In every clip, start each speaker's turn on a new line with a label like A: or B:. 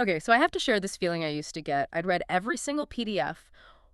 A: Okay, so I have to share this feeling I used to get. I'd read every single PDF,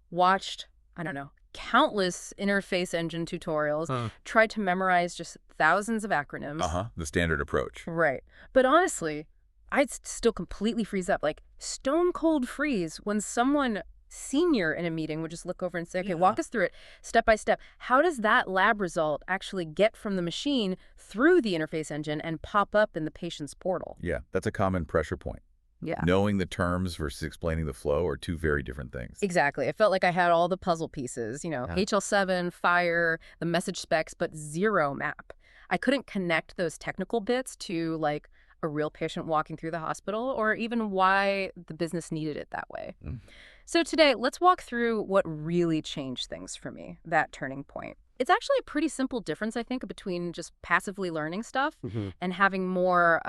A: watched, I don't know, countless interface engine tutorials,
B: Huh.
A: tried to memorize just thousands of acronyms.
B: The standard approach.
A: Right. But honestly, I'd still completely freeze up, like stone cold freeze when someone senior in a meeting would just look over and say, okay,
B: Yeah.
A: walk us through it step by step. How does that lab result actually get from the machine through the interface engine and pop up in the patient's portal?
B: Yeah, that's a common pressure point.
A: Yeah.
B: Knowing the terms versus explaining the flow are two very different things.
A: Exactly. I felt like I had all the puzzle pieces,
B: Yeah.
A: HL7, FHIR, the message specs, but zero map. I couldn't connect those technical bits to like a real patient walking through the hospital or even why the business needed it that way.
B: Mm.
A: So today, let's walk through what really changed things for me, that turning point. It's actually a pretty simple difference, I think, between just passively learning stuff and having more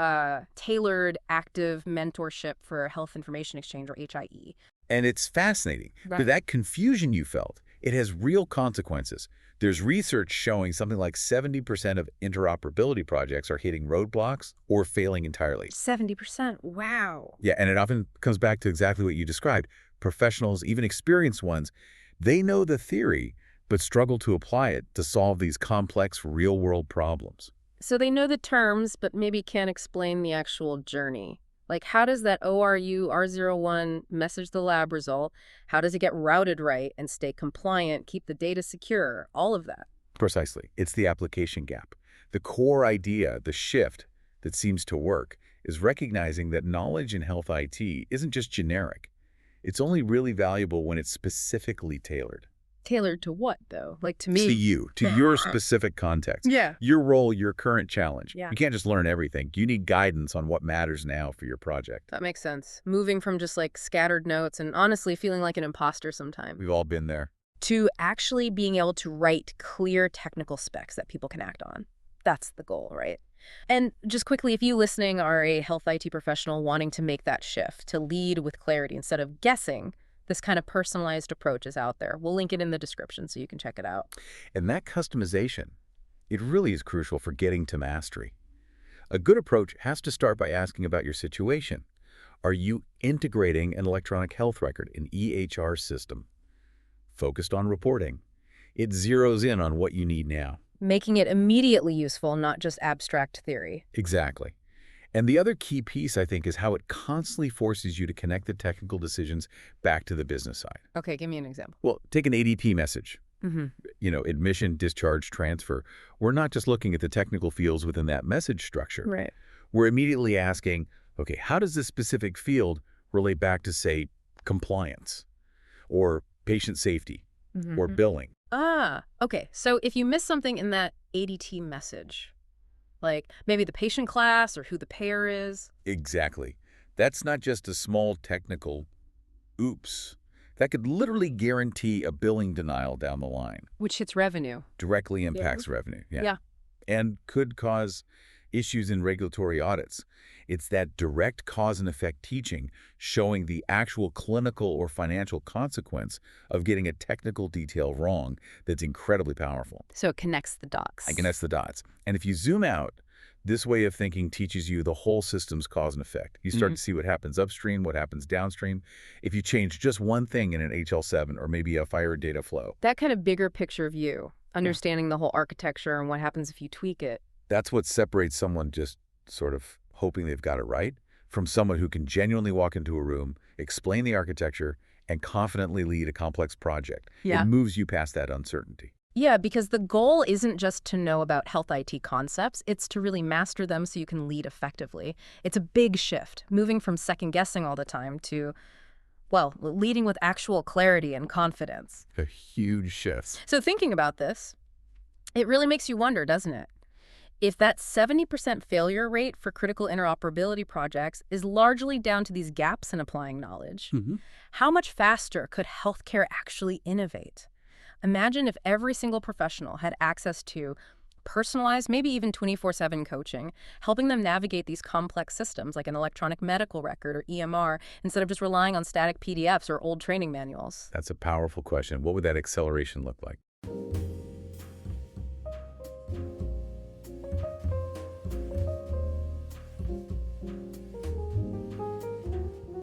A: tailored, active mentorship for health information exchange, or HIE.
B: And it's fascinating.
A: Right.
B: But that confusion you felt, it has real consequences. There's research showing something like 70% of interoperability projects are hitting roadblocks or failing entirely.
A: 70%. Wow.
B: Yeah, and it often comes back to exactly what you described. Professionals, even experienced ones, they know the theory, but struggle to apply it to solve these complex real-world problems.
A: So they know the terms, but maybe can't explain the actual journey. Like, how does that ORU R01 message the lab result? How does it get routed right and stay compliant, keep the data secure? All of that.
B: Precisely. It's the application gap. The core idea, the shift that seems to work, is recognizing that knowledge in health IT isn't just generic. It's only really valuable when it's specifically tailored.
A: Tailored to what, though? Like, to me?
B: To you, to your specific context.
A: Yeah.
B: Your role, your current challenge.
A: Yeah.
B: You can't just learn everything. You need guidance on what matters now for your project.
A: That makes sense. Moving from just like scattered notes and honestly feeling like an imposter sometimes
B: We've all been there.
A: to actually being able to write clear technical specs that people can act on. That's the goal, right? And just quickly, if you listening are a health IT professional wanting to make that shift, to lead with clarity instead of guessing, this kind of personalized approach is out there. We'll link it in the description so you can check it out.
B: And that customization, it really is crucial for getting to mastery. A good approach has to start by asking about your situation. Are you integrating an electronic health record, an EHR system? Focused on reporting. It zeroes in on what you need now.
A: Making it immediately useful, not just abstract theory.
B: Exactly. And the other key piece, I think, is how it constantly forces you to connect the technical decisions back to the business side.
A: Okay, give me an example.
B: Well, take an ADP message.
A: Mm-hmm.
B: Admission, discharge, transfer. We're not just looking at the technical fields within that message structure.
A: Right.
B: We're immediately asking, okay, how does this specific field relate back to, say, compliance or patient safety or billing?
A: Ah, okay. So if you miss something in that ADT message, like maybe the patient class or who the payer is.
B: Exactly. That's not just a small technical oops. That could literally guarantee a billing denial down the line.
A: Which hits revenue.
B: Directly impacts revenue.
A: Yeah.
B: And could cause issues in regulatory audits. It's that direct cause and effect teaching showing the actual clinical or financial consequence of getting a technical detail wrong that's incredibly powerful.
A: So it connects the dots.
B: I connect the dots. And if you zoom out, this way of thinking teaches you the whole system's cause and effect. You start to see what happens upstream, what happens downstream. If you change just one thing in an HL7 or maybe a FHIR data flow.
A: That kind of bigger picture view, understanding the whole architecture and what happens if you tweak it.
B: That's what separates someone just sort of hoping they've got it right from someone who can genuinely walk into a room, explain the architecture, and confidently lead a complex project.
A: Yeah.
B: It moves you past that uncertainty.
A: Yeah, because the goal isn't just to know about health IT concepts, it's to really master them so you can lead effectively. It's a big shift, moving from second-guessing all the time to, well, leading with actual clarity and confidence.
B: A huge shift.
A: So thinking about this, it really makes you wonder, doesn't it? If that 70% failure rate for critical interoperability projects is largely down to these gaps in applying knowledge, how much faster could healthcare actually innovate? Imagine if every single professional had access to personalized, maybe even 24/7 coaching, helping them navigate these complex systems like an electronic medical record or EMR, instead of just relying on static PDFs or old training manuals.
B: That's a powerful question. What would that acceleration look like?